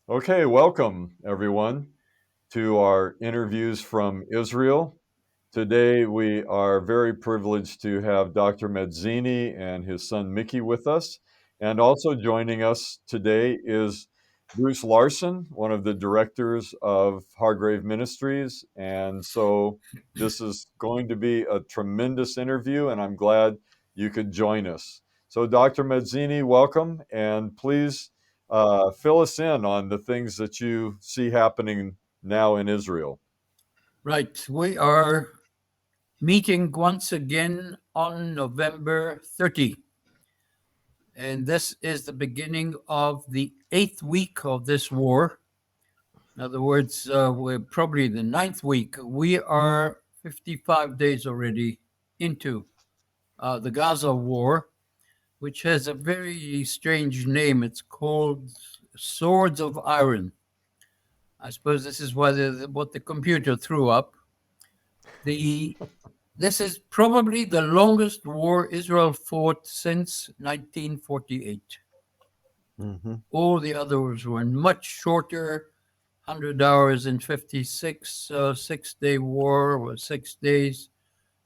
Okay, welcome everyone to our interviews from Israel. Today we are very privileged to have Dr. Medzini and his son Mickey with us. And also joining us today is Bruce Larson, one of the directors of Hargrave Ministries. And so this is going to be a tremendous interview, and I'm glad you could join us. So, Dr. Medzini, welcome, and please fill us in on the things that you see happening now in Israel. Right. We are meeting once again on November 30. And this is the beginning of the 8th week of this war. In other words, we're probably the 9th week. We are 55 days already into the Gaza war, which has a very strange name. It's called Swords of Iron. I suppose this is what the computer threw up. The This is probably the longest war Israel fought since 1948. Hmm. All the others were much shorter. 100 hours in 56, 6 day war was 6 days.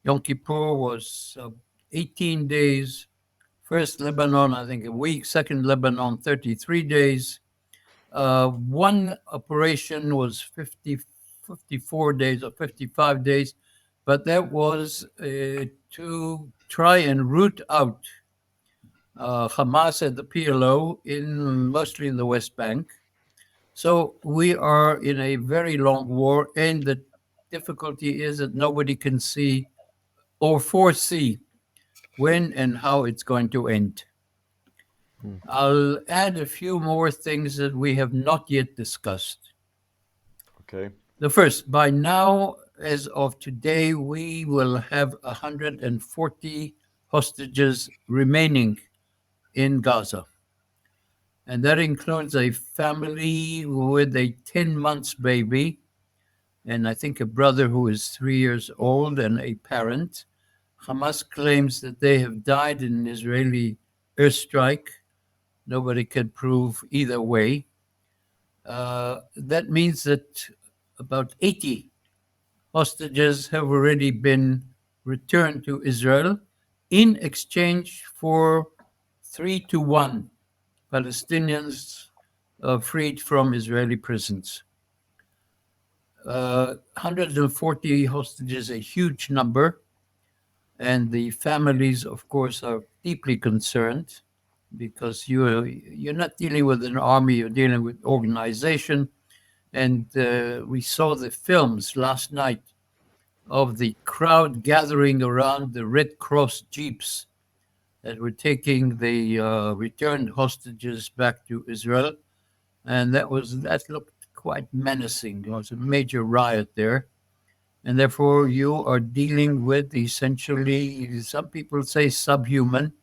Yom Kippur was 18 days. First Lebanon, I think a week. Second Lebanon, 33 days. One operation was 54 days or 55 days, but that was to try and root out Hamas and the PLO mostly in the West Bank. So we are in a very long war, and the difficulty is that nobody can see or foresee when and how it's going to end. I'll add a few more things that we have not yet discussed. Okay. The first, by now, as of today, we will have 140 hostages remaining in Gaza. And that includes a family with a 10 months baby, and I think a brother who is 3 years old, and a parent. Hamas claims that they have died in an Israeli airstrike. Nobody can prove either way. That means that about 80 hostages have already been returned to Israel in exchange for 3-1 Palestinians freed from Israeli prisons. 140 hostages, a huge number, and the families, of course, are deeply concerned because you're not dealing with an army, you're dealing with organization. And we saw the films last night of the crowd gathering around the Red Cross jeeps that were taking the returned hostages back to Israel, and that looked quite menacing. There was a major riot there, and therefore you are dealing with essentially, some people say subhuman,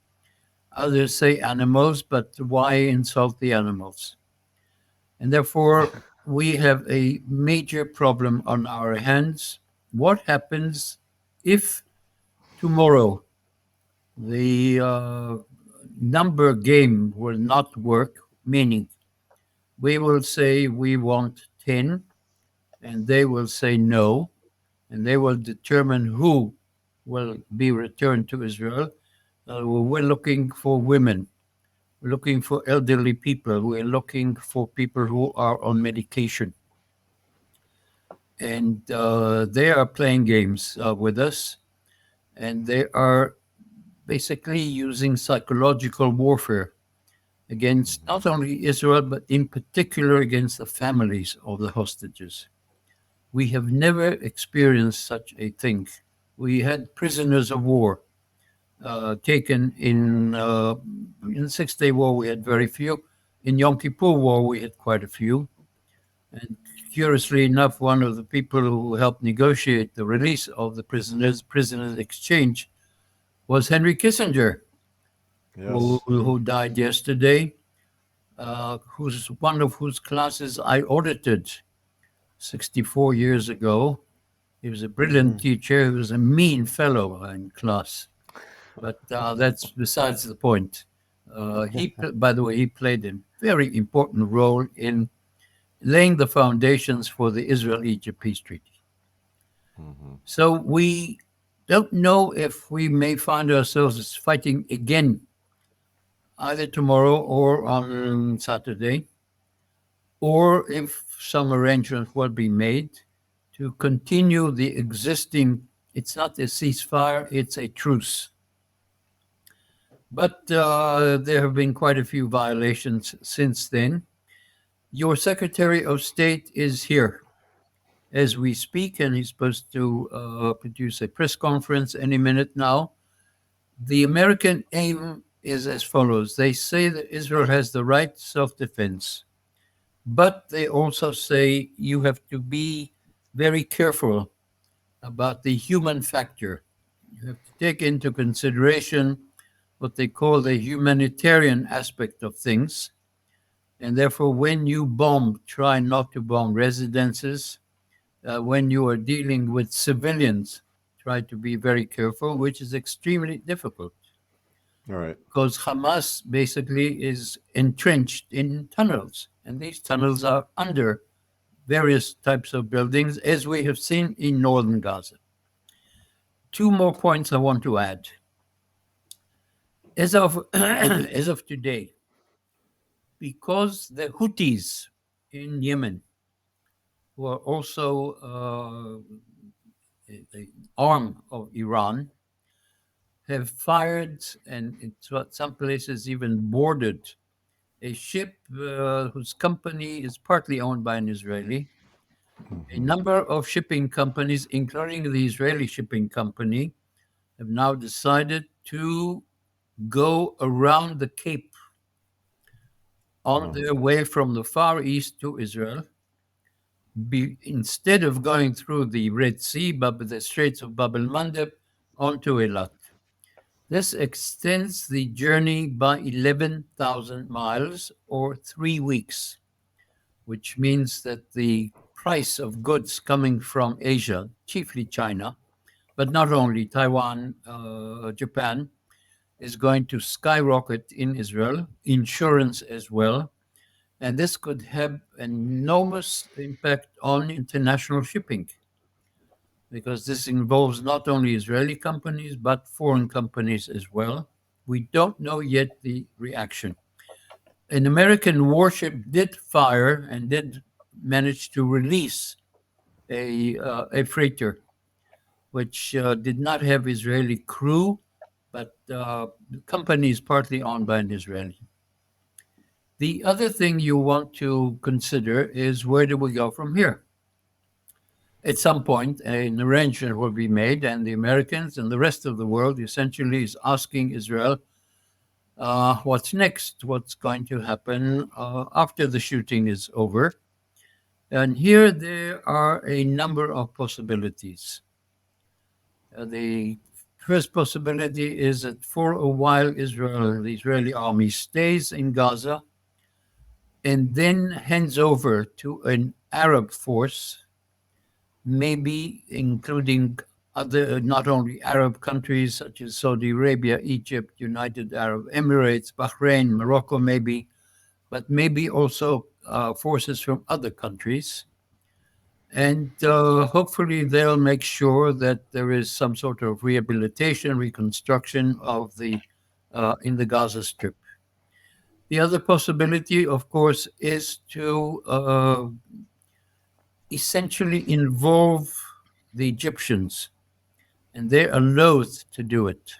others say animals, but why insult the animals? And therefore we have a major problem on our hands. What happens if tomorrow the number game will not work, meaning we will say we want 10, and they will say no, and they will determine who will be returned to Israel. We're looking for women. We're looking for elderly people. We're looking for people who are on medication. And they are playing games with us, and they are basically using psychological warfare against not only Israel, but in particular against the families of the hostages. We have never experienced such a thing. We had prisoners of war taken in the 6 Day War. We had very few. In Yom Kippur War, we had quite a few. And curiously enough, one of the people who helped negotiate the release of the prisoners exchange, was Henry Kissinger, who, Yes. who died yesterday, who's one of whose classes I audited 64 years ago. He was a brilliant Hmm. teacher. He was a mean fellow in class, but that's besides the point. By the way, he played a very important role in laying the foundations for the Israel-Egypt peace treaty. Mm-hmm. So we don't know if we may find ourselves fighting again either tomorrow or on Saturday, or if some arrangements will be made to continue the existing, it's not a ceasefire, it's a truce. But there have been quite a few violations since then. Your Secretary of State is here as we speak, and he's supposed to produce a press conference any minute now. The American aim is as follows. They say that Israel has the right to self-defense, but they also say you have to be very careful about the human factor. You have to take into consideration what they call the humanitarian aspect of things. And therefore, when you bomb, try not to bomb residences. When you are dealing with civilians, try to be very careful, which is extremely difficult All right. because Hamas basically is entrenched in tunnels, and these tunnels are under various types of buildings, as we have seen in northern Gaza. Two more points I want to add. As of as of today, because the Houthis in Yemen, who are also an arm of Iran, have fired and in some places even boarded a ship whose company is partly owned by an Israeli. A Mm-hmm. number of shipping companies, including the Israeli shipping company, have now decided to go around the Cape on Oh. their way from the Far East to Israel. Instead of going through the Red Sea, the Straits of Bab el Mandeb, onto Eilat. This extends the journey by 11,000 miles or 3 weeks, which means that the price of goods coming from Asia, chiefly China, but not only Taiwan, Japan, is going to skyrocket in Israel, insurance as well. And this could have an enormous impact on international shipping because this involves not only Israeli companies, but foreign companies as well. We don't know yet the reaction. An American warship did fire and did manage to release a freighter, which did not have Israeli crew, but the company is partly owned by an Israeli. The other thing you want to consider is where do we go from here? At some point, an arrangement will be made, and the Americans and the rest of the world essentially is asking Israel, what's next? What's going to happen after the shooting is over? And here there are a number of possibilities. The first possibility is that for a while, the Israeli army stays in Gaza and then hands over to an Arab force, maybe including other, not only Arab countries such as Saudi Arabia, Egypt, United Arab Emirates, Bahrain, Morocco, maybe, but maybe also forces from other countries. And hopefully they'll make sure that there is some sort of rehabilitation, reconstruction of the in the Gaza Strip. The other possibility, of course, is to essentially involve the Egyptians, and they are loath to do it.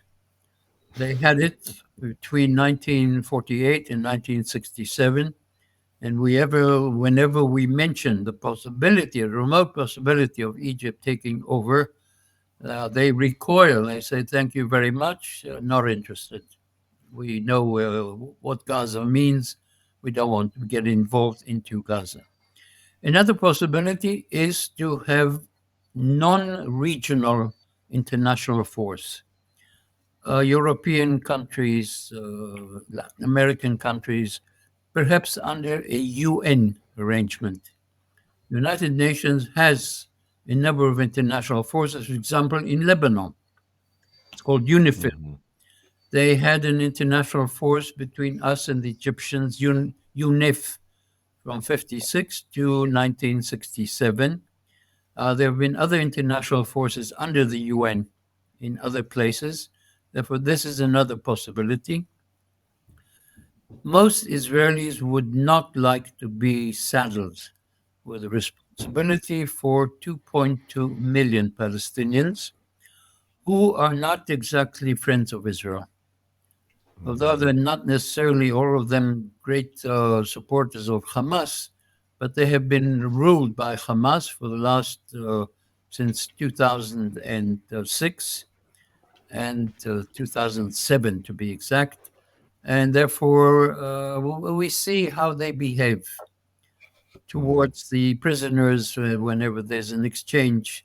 They had it between 1948 and 1967, and whenever we mention the possibility, a remote possibility of Egypt taking over, they recoil. They say, "Thank you very much, not interested. We know what Gaza means. We don't want to get involved into Gaza." Another possibility is to have non-regional international force. European countries, Latin American countries, perhaps under a UN arrangement. The United Nations has a number of international forces, for example, in Lebanon. It's called UNIFIL. Mm-hmm. They had an international force between us and the Egyptians, UNIF, from 56 to 1967. There have been other international forces under the UN in other places. Therefore, this is another possibility. Most Israelis would not like to be saddled with the responsibility for 2.2 million Palestinians who are not exactly friends of Israel. Although Hmm. they're not necessarily all of them great supporters of Hamas, but they have been ruled by Hamas for the last since 2006 and 2007 to be exact, and therefore we see how they behave Hmm. towards the prisoners whenever there's an exchange,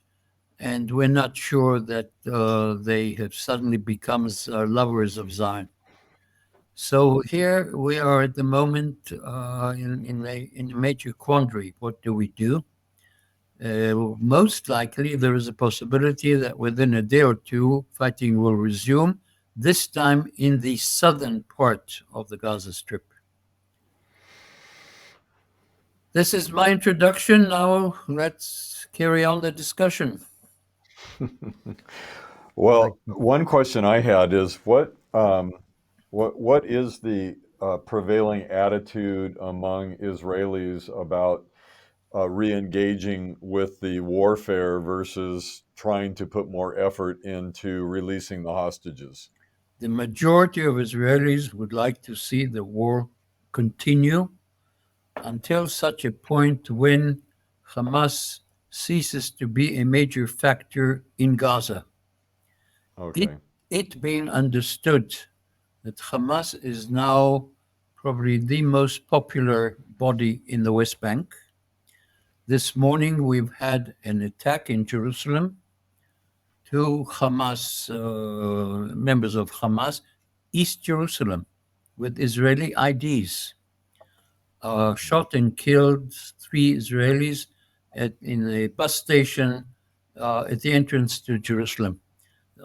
and we're not sure that they have suddenly become lovers of Zion. So here we are at the moment in a major quandary. What do we do? Most likely, there is a possibility that within a day or two, fighting will resume, this time in the southern part of the Gaza Strip. This is my introduction. Now let's carry on the discussion. Like, Well, one question I had is what is the prevailing attitude among Israelis about re-engaging with the warfare versus trying to put more effort into releasing the hostages? The majority of Israelis would like to see the war continue until such a point when Hamas ceases to be a major factor in Gaza. It, Okay. it being understood that Hamas is now probably the most popular body in the West Bank. This morning we've had an attack in Jerusalem. Two Hamas members of Hamas, East Jerusalem, with Israeli IDs, shot and killed three Israelis in a bus station at the entrance to Jerusalem.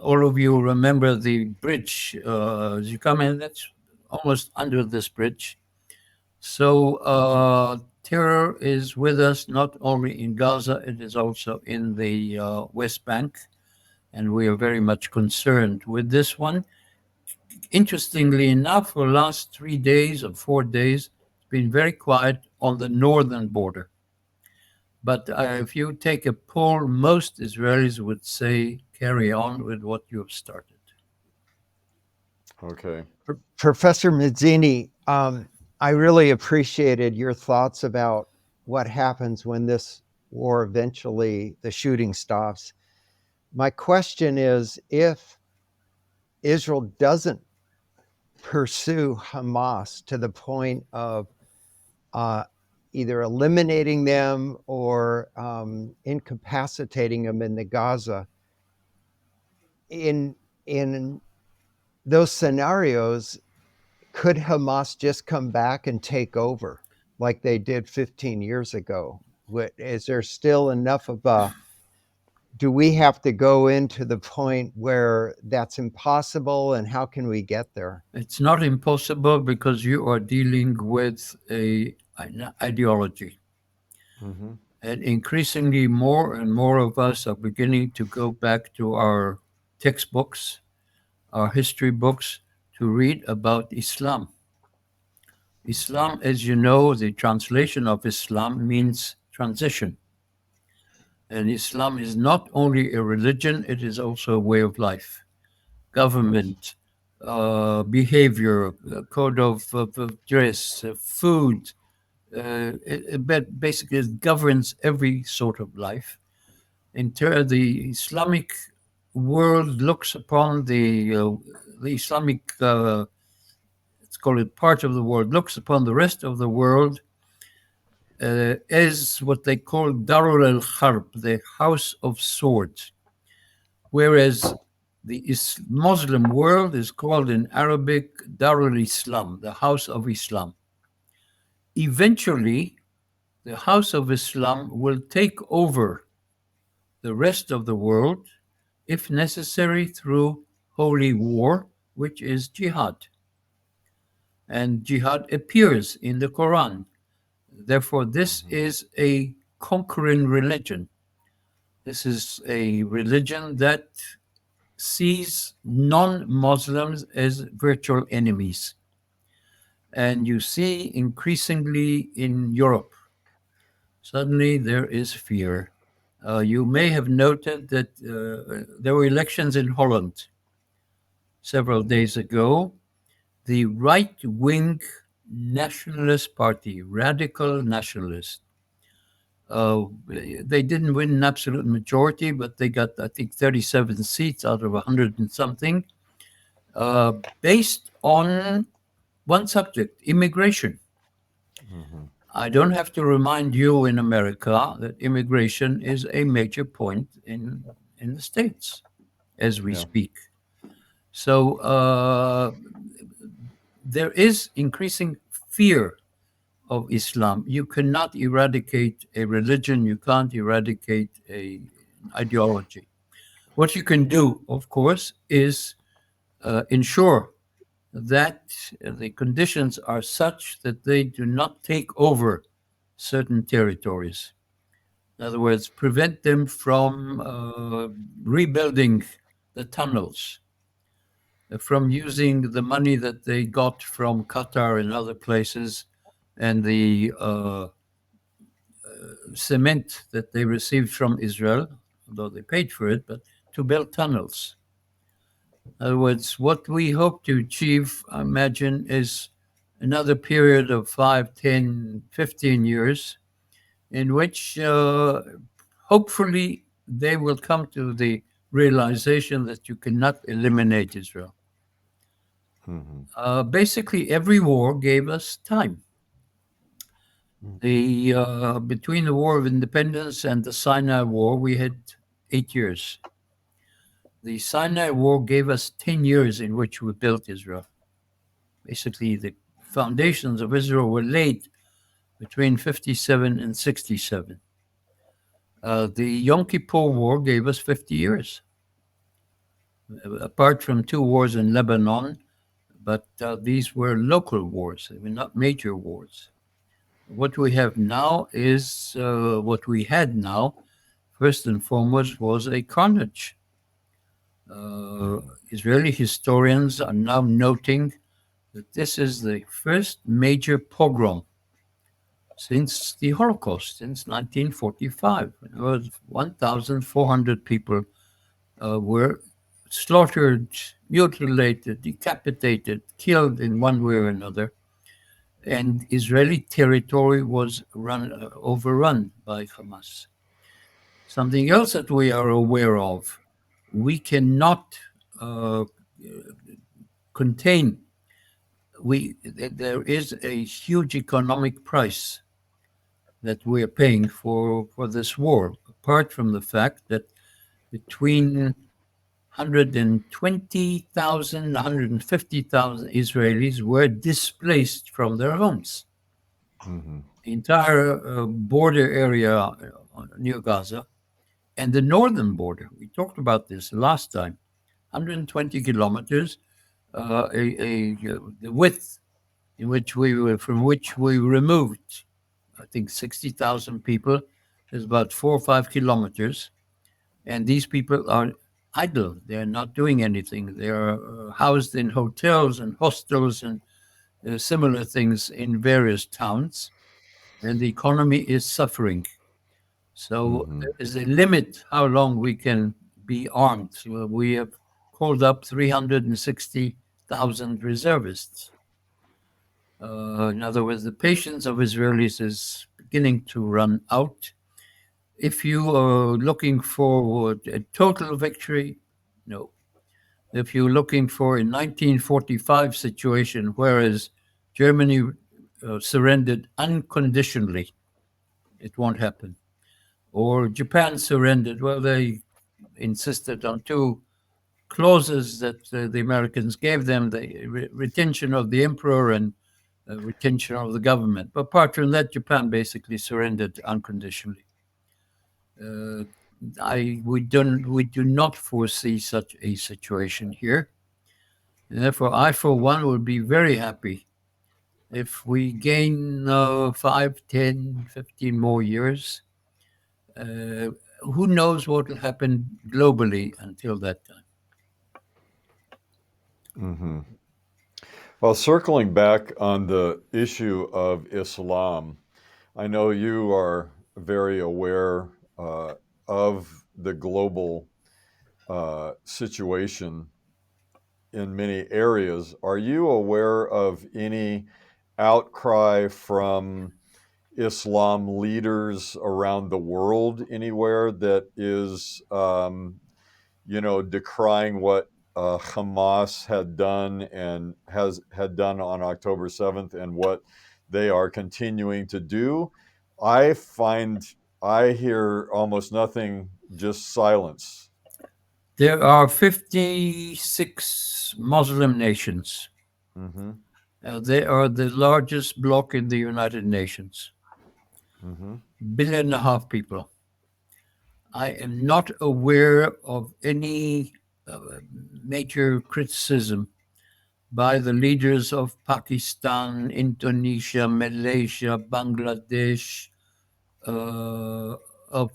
All of you remember the bridge as you come in, that's almost under this bridge. So terror is with us not only in Gaza, it is also in the West Bank, and we are very much concerned with this one. Interestingly enough, for the last 3 days or 4 days, it's been very quiet on the northern border. But if you take a poll, most Israelis would say carry on with what you have started. Okay. Professor Medzini, I really appreciated your thoughts about what happens when this war eventually, the shooting stops. My question is, if Israel doesn't pursue Hamas to the point of uh, either eliminating them or incapacitating them in the Gaza, in those scenarios, could Hamas just come back and take over like they did 15 years ago? Is there still enough of a, do we have to go into the point where that's impossible, and how can we get there? It's not impossible because you are dealing with an ideology. Hmm. And increasingly, more and more of us are beginning to go back to our textbooks, our history books, to read about Islam. Islam, as you know, the translation of Islam means transition. And Islam is not only a religion, it is also a way of life. Yes. Government, behavior, code of dress, food. Basically, it governs every sort of life. The Islamic world looks upon the Islamic, let's call it part of the world, looks upon the rest of the world as what they call Darul al Harb, the house of swords, whereas the Muslim world is called in Arabic Darul Islam, the house of Islam. Eventually, the house of Islam will take over the rest of the world, if necessary, through holy war, which is jihad. And jihad appears in the Quran. Therefore, this Mhm. is a conquering religion. This is a religion that sees non Muslims as virtual enemies. And you see increasingly in Europe, suddenly there is fear. You may have noted that there were elections in Holland several days ago. The right wing nationalist party, radical nationalist, they didn't win an absolute majority, but they got, I think, 37 seats out of 100 and something, uh, based on one subject: immigration. Mhm. I don't have to remind you in America that immigration is a major point in the States as we Yeah. speak. So there is increasing fear of Islam. You cannot eradicate a religion, you can't eradicate an ideology. What you can do, of course, is ensure that the conditions are such that they do not take over certain territories. In other words, prevent them from rebuilding the tunnels, from using the money that they got from Qatar and other places, and the cement that they received from Israel, although they paid for it, but to build tunnels. In other words, what we hope to achieve, I imagine, is another period of 5, 10, 15 years in which hopefully they will come to the realization that you cannot eliminate Israel. Mhm. Basically, every war gave us time. Mhm. The between the War of Independence and the Sinai War, we had 8 years. The Sinai War gave us 10 years in which we built Israel. Basically, the foundations of Israel were laid between 57 and 67. The Yom Kippur War gave us 50 years, apart from two wars in Lebanon, but these were local wars, they were not major wars. What we have now is what we had now, first and foremost, was a carnage. Uh, Mhm. Israeli historians are now noting that this is the first major pogrom since the Holocaust, since 1945. It was 1,400 people were slaughtered, mutilated, decapitated, killed in one way or another. And Israeli territory was overrun by Hamas. Something else that we are aware of, we cannot uh, contain. There is a huge economic price that we are paying for this war, apart from the fact that between 120,000, 150,000 Israelis were displaced from their homes. Mhm. The entire border area near Gaza and the northern border. We talked about this last time. 120 kilometers, the width in which from which we removed, I think, 60,000 people, is about 4 or 5 kilometers. And these people are idle. They're not doing anything. They are housed in hotels and hostels and similar things in various towns. And the economy is suffering. So Mhm. there is a limit how long we can be armed. So we have called up 360,000 reservists. In other words, the patience of Israelis is beginning to run out. If you are looking for a total victory, no. If you're looking for a 1945 situation, whereas Germany surrendered unconditionally, it won't happen. Or Japan surrendered, well, they insisted on two clauses that the Americans gave them: the retention of the emperor and retention of the government. But apart from that, Japan basically surrendered unconditionally. Uh, we do not foresee such a situation here. And therefore, I, for one, would be very happy If we gain 5, 10, 15 more years, uh, who knows what will happen globally until that time? Hmm. Well, circling back on the issue of Islam, I know you are very aware of the global situation in many areas. Are you aware of any outcry from Islam leaders around the world anywhere that is, decrying what Hamas had done and had done on October 7th and what they are continuing to do? I find I hear almost nothing, just silence. There are 56 Muslim nations. Mm-hmm. They are the largest bloc in the United Nations. Mm-hmm. Billion and a half people. I am not aware of any major criticism by the leaders of Pakistan, Indonesia, Malaysia, Bangladesh, uh, of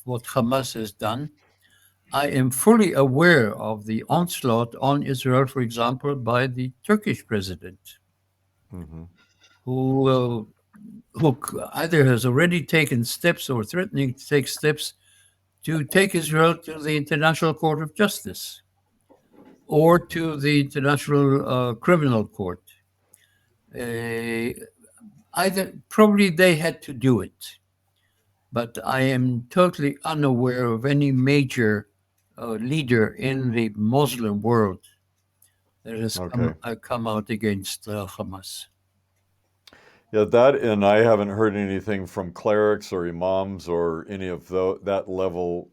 what Hamas has done. I am fully aware of the onslaught on Israel, for example, by the Turkish president, Mm-hmm. who either has already taken steps or threatening to take steps to take Israel to the International Court of Justice or to the International Criminal Court. Uh, Either probably they had to do it, but I am totally unaware of any major leader in the Muslim world that has Okay. come out against Hamas. Yeah, that, and I haven't heard anything from clerics or imams or any of that level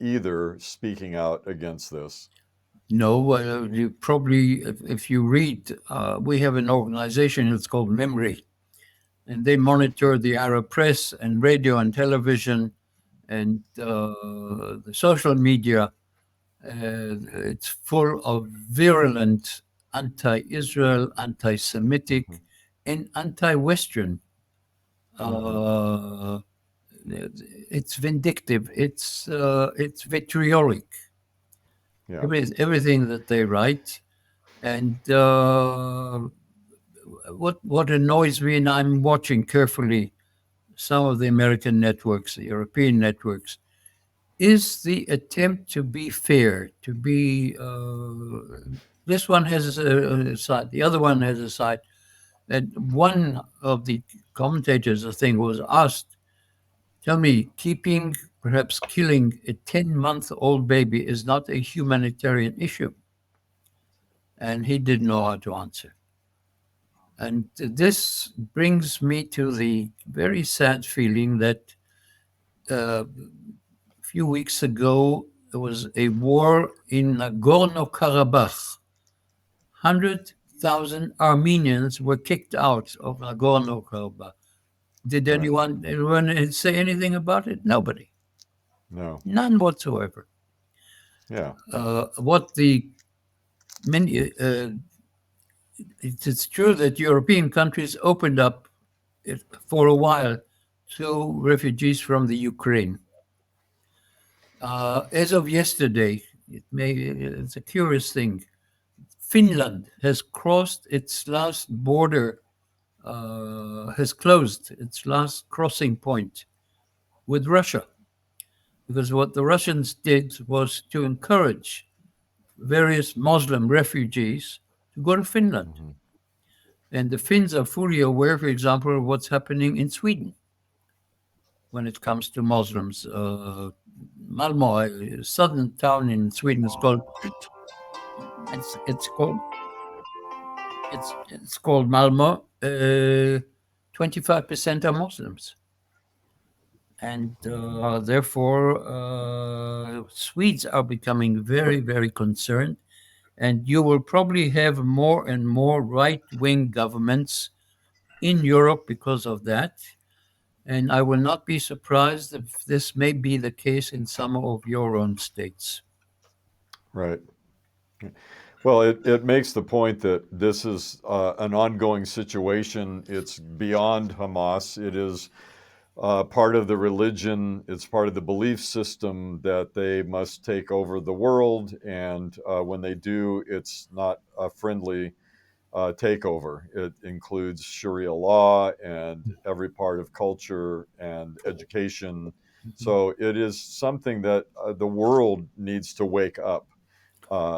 either speaking out against this. No, you probably, if you read, we have an organization, it's called Memory, and they monitor the Arab press and radio and television and the social media. It's full of virulent anti-Israel, anti-Semitic, Hmm. and anti-Western. Hmm. Uh, it's vindictive. It's vitriolic. Yeah. Everything that they write, and what annoys me, and I'm watching carefully some of the American networks, the European networks, is the attempt to be fair, to be this one has a side, the other one has a side. And one of the commentators, I think, was asked, "Tell me, keeping, perhaps killing a 10-month-old baby is not a humanitarian issue?" And he didn't know how to answer. And this brings me to the very sad feeling that a few weeks ago there was a war in Nagorno Karabakh. 100,000 Armenians were kicked out of Nagorno Karabakh. Did Right. anyone say anything about it? Nobody. No. None whatsoever. Yeah. What the many it's true that European countries opened up for a while to refugees from the Ukraine. As of yesterday, it's a curious thing. Finland has crossed its last border, has closed its last crossing point with Russia, because what the Russians did was to encourage various Muslim refugees to go to Finland. Hmm. And the Finns are fully aware, for example, of what's happening in Sweden when it comes to Muslims. Malmo, a southern town in Sweden, is called it's called it's called Malmo. 25% are Muslims, and therefore Swedes are becoming very, very concerned. And you will probably have more and more right-wing governments in Europe because of that. And I will not be surprised if this may be the case in some of your own states. Right. Well, it makes the point that this is an ongoing situation. It's beyond Hamas. It is part of the religion. It's part of the belief system that they must take over the world. And when they do, it's not a friendly takeover. It includes Sharia law and every part of culture and education. So it is something that the world needs to wake up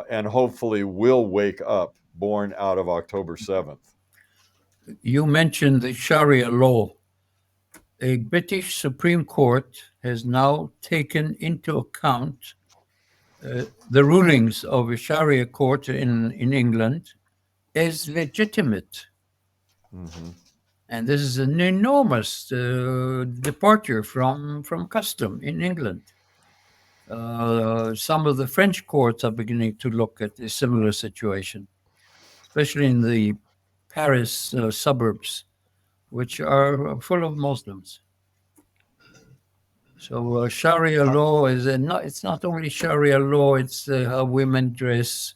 and hopefully will wake up, born out of October 7th. You mentioned the Sharia law. A British Supreme Court has now taken into account the rulings of a Sharia court in England as legitimate. Mm-hmm. And this is an enormous departure from custom in England. Some of the French courts are beginning to look at a similar situation, especially in the Paris suburbs, which are full of Muslims. So Sharia law is it's not only Sharia law; it's how women dress,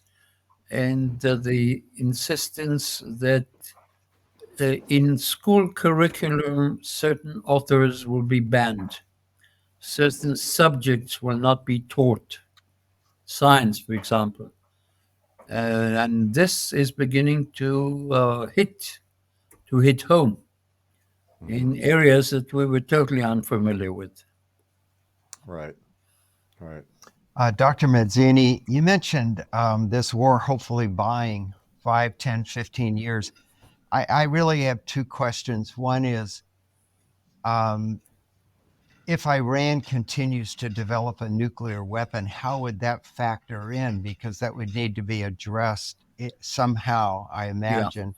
and the insistence that in school curriculum certain authors will be banned, certain subjects will not be taught, science, for example, and this is beginning to hit home Mm-hmm. in areas that we were totally unfamiliar with. Right, right. Dr. Medzini, you mentioned this war hopefully buying 5, 10, 15 years. I really have two questions. One is if Iran continues to develop a nuclear weapon, how would that factor in? Because that would need to be addressed somehow, I Yeah. imagine.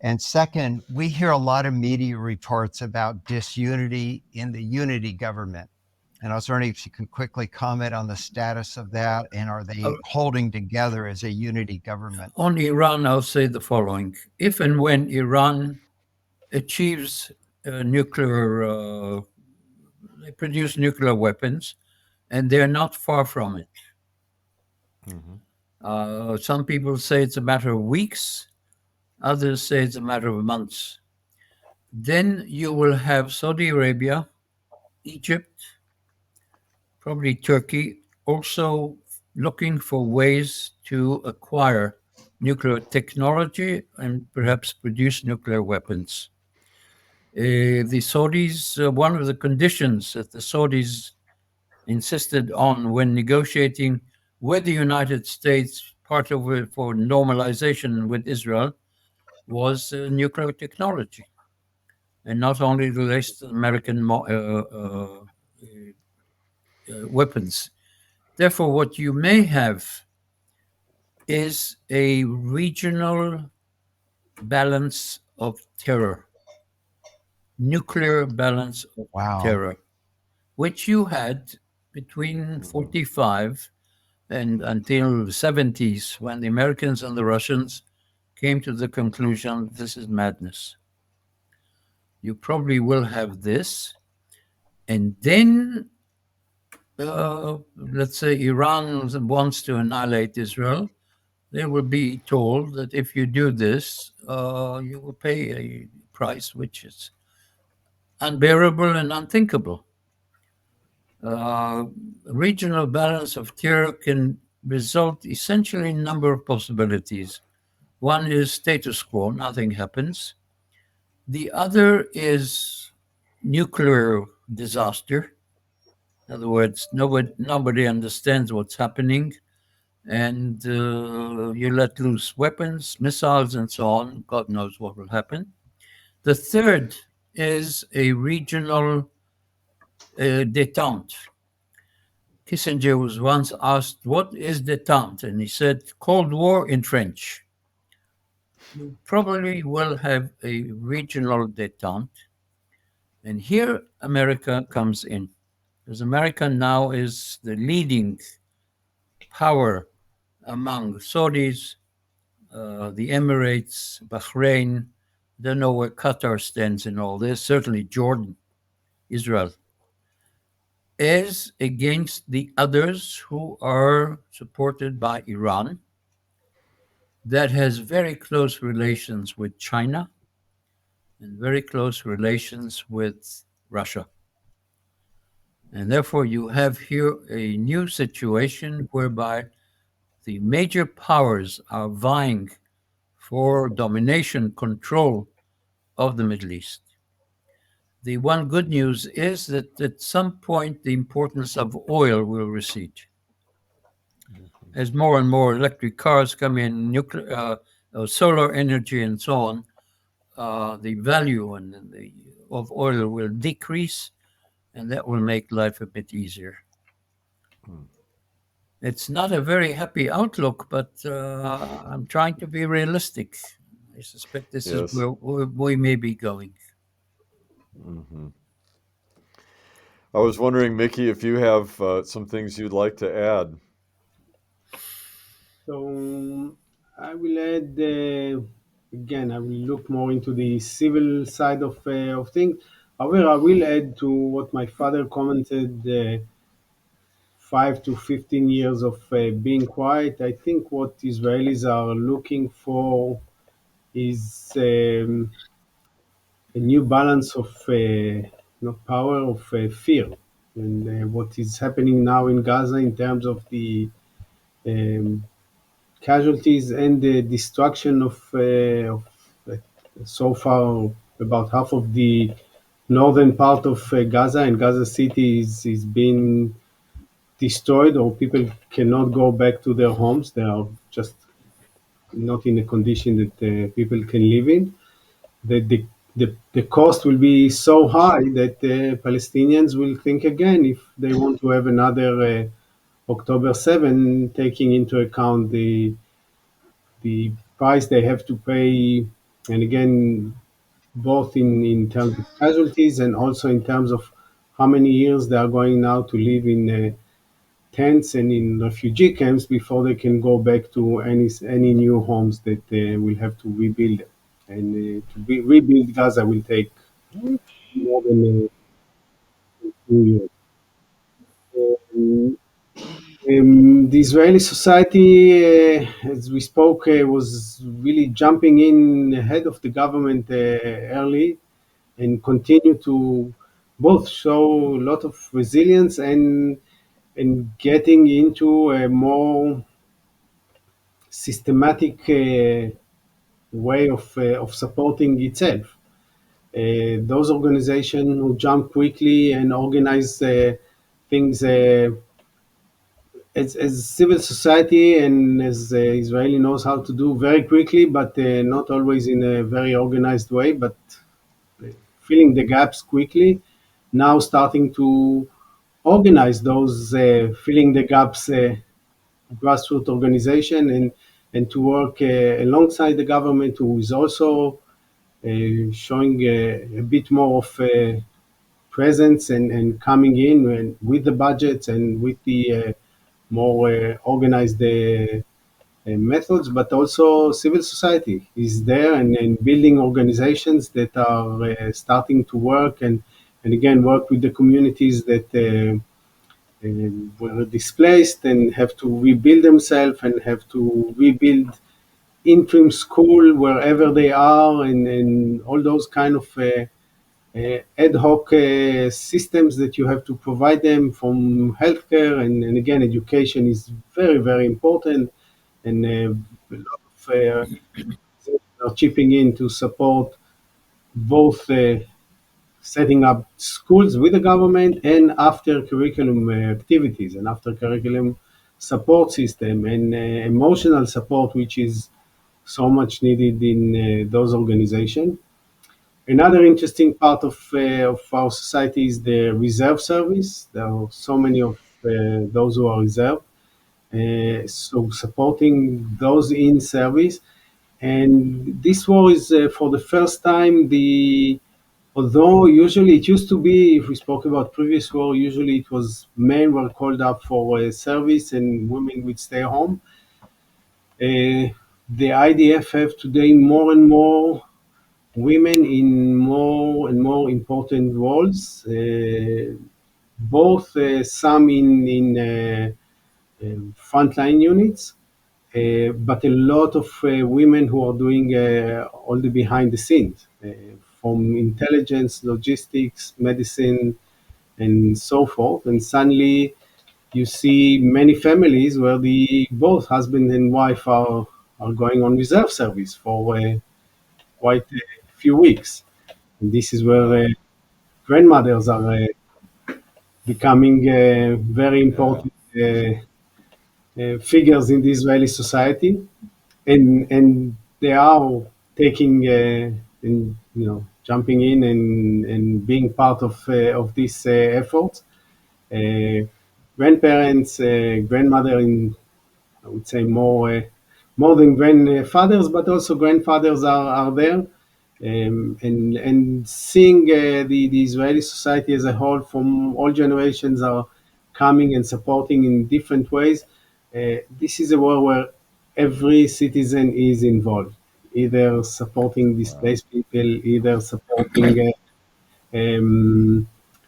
And second, we hear a lot of media reports about disunity in the unity government. And I was wondering if you could quickly comment on the status of that, and are Uh, they holding together as a unity government? on Iran, I'll say the following. If and when Iran achieves they produce nuclear weapons, and they're not far from it. Mm-hmm. Some people say it's a matter of weeks, others say it's a matter of months. Then you will have Saudi Arabia, Egypt, probably Turkey, also looking for ways to acquire nuclear technology and perhaps produce nuclear weapons. The Saudis, one of the conditions that the Saudis insisted on when negotiating with the United States, part of it for normalization with Israel, was nuclear technology, and not only the latest American weapons. Therefore, what you may have is a regional balance of terror, nuclear balance of Wow. terror, which you had between Mm-hmm. 45 and until the 70s, when the Americans and the Russians came to the conclusion this is madness. You probably will have this. And then, let's say Iran wants to annihilate Israel. They will be told that if you do this, you will pay a price which is unbearable and unthinkable. Uh, Regional balance of terror can result essentially in a number of possibilities. One is status quo, nothing happens. The other is nuclear disaster. In other words, nobody understands what's happening, and you let loose weapons, missiles, and so on. God knows what will happen. The third is a regional detente. Kissinger was once asked, "What is detente?" And he said, "Cold War in French." You probably will have a regional detente. And here America comes in, because America now is the leading power among the Saudis, the Emirates, Bahrain. Don't know where Qatar stands in all this, certainly Jordan, Israel, as against the others who are supported by Iran. that has very close relations with China and very close relations with Russia. And therefore, you have here a new situation whereby the major powers are vying for domination control of the Middle East. The one good news is that at some point the importance of oil will recede. As more and more electric cars come in, nuclear, solar energy, and so on, the value of oil will decrease, and that will make life a bit easier. Hmm. It's not a very happy outlook, but I'm trying to be realistic. I suspect this is Yes. where we may be going. Hmm. I was wondering, Mickey, if you have some things you'd like to add. So I will add again. I will look more into the civil side of things. However, I will add to what my father commented. 5 to 15 years of being quiet. I think what Israelis are looking for is a new balance of power of fear, and what is happening now in Gaza in terms of the um, casualties and the destruction of uh, so far about half of the northern part of Gaza, and Gaza City is being destroyed, or people cannot go back to their homes. They are just not in a condition that people can live in. The cost will be so high that Palestinians will think again if they want to have another October 7, taking into account the price they have to pay, and again, both in terms of casualties and also in terms of how many years they are going now to live in tents and in refugee camps before they can go back to any new homes that will have to rebuild. And rebuild Gaza will take more than 2 years. Um, the Israeli society, as we spoke, was really jumping in ahead of the government early, and continue to both show a lot of resilience and getting into a more systematic way of supporting itself. Those organizations who jump quickly and organize things as civil society and as Israeli knows how to do very quickly, but not always in a very organized way, but filling the gaps quickly. Now starting to organize those filling the gaps grassroots organization, and to work alongside the government, who is also showing a bit more of presence and coming in and with the budgets and with the more organized methods, but also civil society is there, and building organizations that are starting to work, and again work with the communities that were displaced and have to rebuild themselves and have to rebuild interim school wherever they are, and all those kind of ad hoc systems that you have to provide them from healthcare, and again education is very very important, and a lot of are chipping in to support both setting up schools with the government and after curriculum activities and after curriculum support system and emotional support, which is so much needed in those organizations. Another interesting part of our society is the reserve service. There are so many of those who are reserved, so supporting those in service. And this war is for the first time the although usually it used to be, if we spoke about previous war, usually it was men were called up for service and women would stay home. The IDF have today more and more women in more and more important roles, both some in frontline units, but a lot of women who are doing all the behind the scenes, from intelligence, logistics, medicine, and so forth. And suddenly you see many families where the both husband and wife are going on reserve service for quite a few weeks. And this is where Wow. grandmothers are becoming very Yeah. important figures in the Israeli society, and they are taking and jumping in and being part of this effort. Uh, Grandparents, grandmother in I would say more than grandfathers, but also grandfathers are there, and seeing the Israeli society as a whole from all generations are coming and supporting in different ways. This is a war where every citizen is involved, either supporting Wow. displaced people, either supporting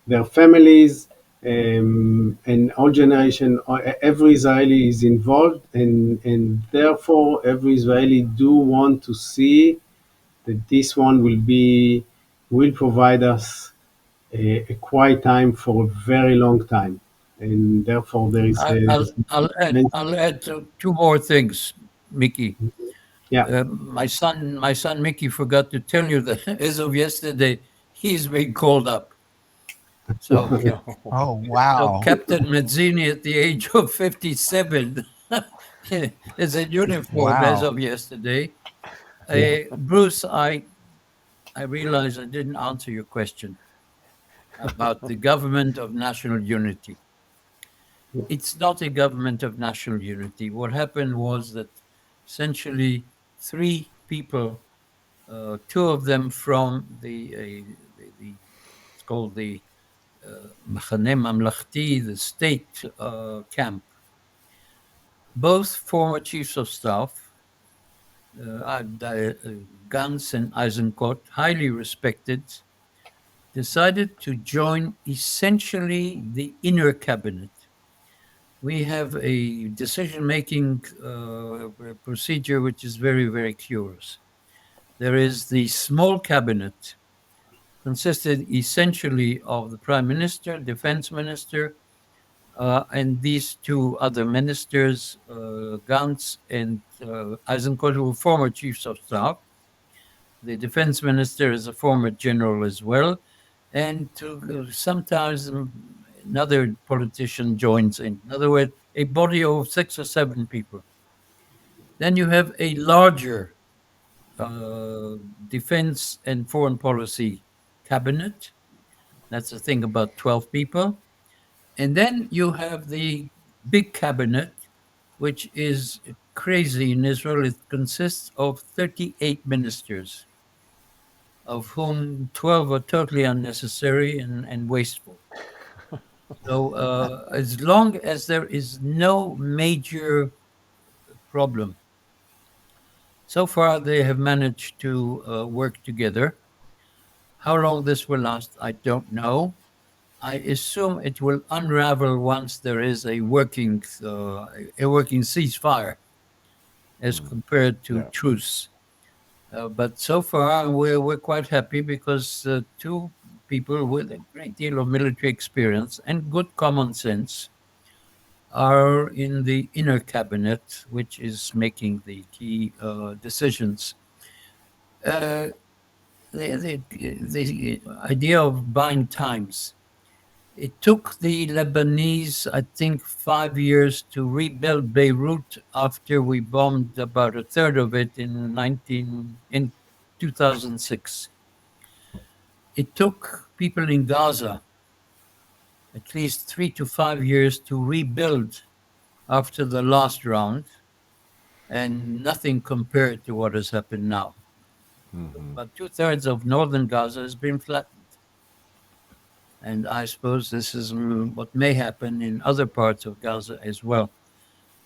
their families, and all generation, every Israeli is involved, and therefore every Israeli do want to see that this one will provide us a quiet time for a very long time, and therefore there is I, I'll, I'll add two more things, Mickey. yeah. My son Mickey forgot to tell you that as of yesterday, he's been called up. So, No. Oh, so wow. Captain Medzini, at the age of 57, is in uniform as Wow. of yesterday. Yeah. Bruce, I realize I didn't answer your question about the government of national unity. It's not a government of national unity. What happened was that essentially three people, two of them from the it's called the Machane Mamlachti, the state camp, both former chiefs of staff, Gantz and Eisenkot, highly respected, decided to join essentially the inner cabinet. We have a decision making procedure which is very, very curious. There is the small cabinet, consisted essentially of the prime minister, defense minister, and these two other ministers, Gantz and Eisenkot, who were former chiefs of staff. The defense minister is a former general as well, and sometimes another politician joins in. In other words, a body of 6 or 7 people. Then you have a larger uh, defense and foreign policy cabinet. That's a thing about 12 people. And then you have the big cabinet, which is crazy in Israel. It consists of 38 ministers, of whom 12 are totally unnecessary and wasteful. So, as long as there is no major problem, so far they have managed to work together. How long this will last, I don't know. I assume it will unravel once there is a working ceasefire as Hmm. compared to Yeah. truce. But so far, we're quite happy because two people with a great deal of military experience and good common sense are in the inner cabinet, which is making the key decisions. Uh, the idea of buying times. It took the Lebanese, I think, 5 years to rebuild Beirut after we bombed about a third of it in 2006. It took people in Gaza at least 3 to 5 years to rebuild after the last round, and nothing compared to what has happened now. Hmm. About two-thirds of northern Gaza has been flattened. And I suppose this is what may happen in other parts of Gaza as well.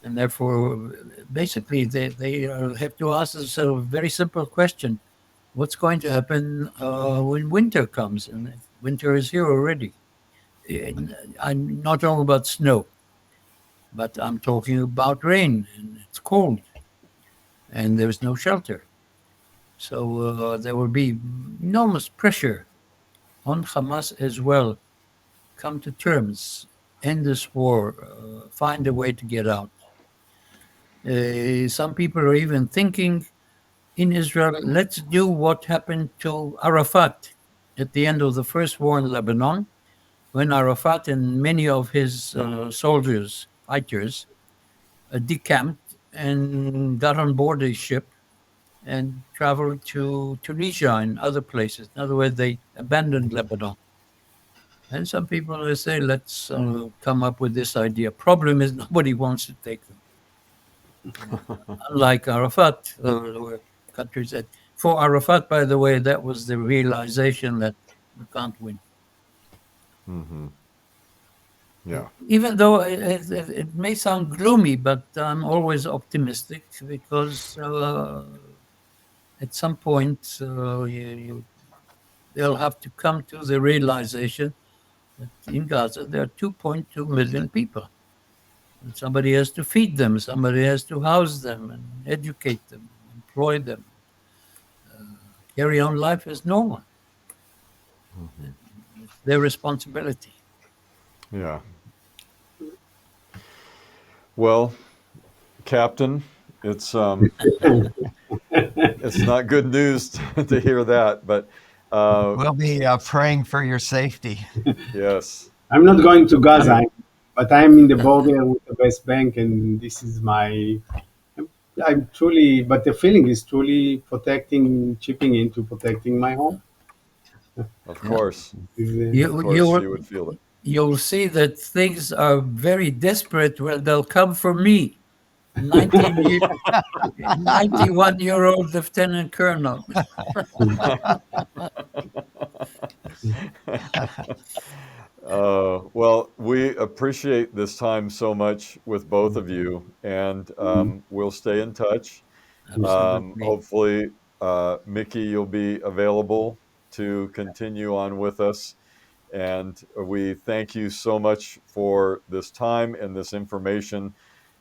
And therefore, basically, they have to ask themselves a very simple question: what's going to happen when winter comes? And winter is here already. I'm not talking about snow, but I'm talking about rain, and it's cold. and there's no shelter. So there will be enormous pressure on Hamas as well. Come to terms, end this war, find a way to get out. Some people are even thinking in Israel, let's do what happened to Arafat at the end of the first war in Lebanon, when Arafat and many of his soldiers, fighters, decamped and got on board a ship and traveled to Tunisia and other places. In other words, they abandoned Lebanon. And some people will say, let's come up with this idea. Problem is, nobody wants to take them. Unlike Arafat, there were countries that, for Arafat, by the way, that was the realization that you can't win. Yeah. Even though it may sound gloomy, but I'm always optimistic because at some point they'll have to come to the realization that in Gaza there are 2.2 million people. And somebody has to feed them, somebody has to house them and educate them, employ them, carry on life as normal. It's their responsibility. Yeah. Well, Captain, it's it's not good news to hear that, but We'll be praying for your safety. yes. I'm not going to Gaza, but I'm in the border with the West Bank, and this is my. I'm truly, but the feeling is truly chipping into protecting my home. Of course. Is, Of course, you would feel it. You'll see that things are very desperate when they'll come for me. 91-year-old lieutenant colonel. Well, we appreciate this time so much with both of you, and we'll stay in touch. Absolutely. Hopefully, Mickey, you'll be available to continue on with us. And we thank you so much for this time and this information.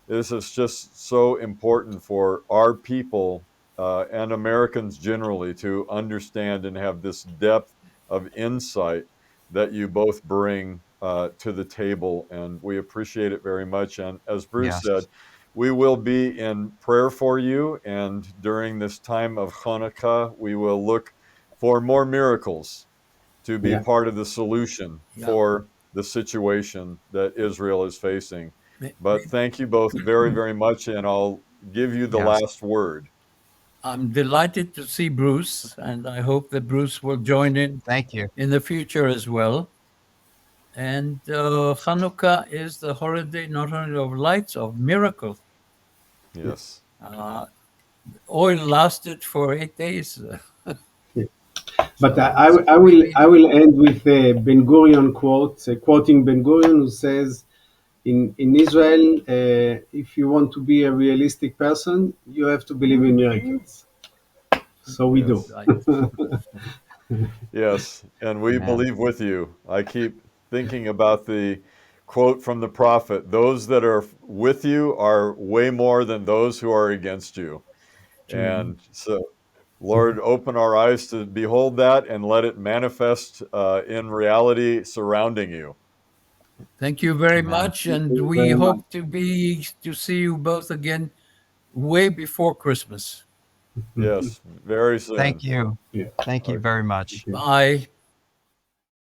This is just so important for our people and Americans generally to understand and have this depth of insight that you both bring to the table. And we appreciate it very much. And as Bruce said, we will be in prayer for you. And during this time of Hanukkah, we will look for more miracles to be Yeah. part of the solution for the situation that Israel is facing. But thank you both very, very much, and I'll give you the last word. I'm delighted to see Bruce, and I hope that Bruce will join in Thank you. in the future as well. And Hanukkah is the holiday not only of lights, of miracles. Yes. Oil lasted for 8 days. But So I, it's I will really- I will end with a Ben Gurion quote, quoting Ben Gurion, who says, "In Israel, if you want to be a realistic person, you have to believe in miracles." So we do. Yes. Yes, and we believe with you. I keep thinking about the quote from the prophet, those that are with you are way more than those who are against you. And so, Lord, open our eyes to behold that and let it manifest in reality surrounding you. Thank you very Amen. much, and you we very much. hope to see you both again way before Christmas. Yes, very soon. Thank you. Yeah. Thank you very much. Bye.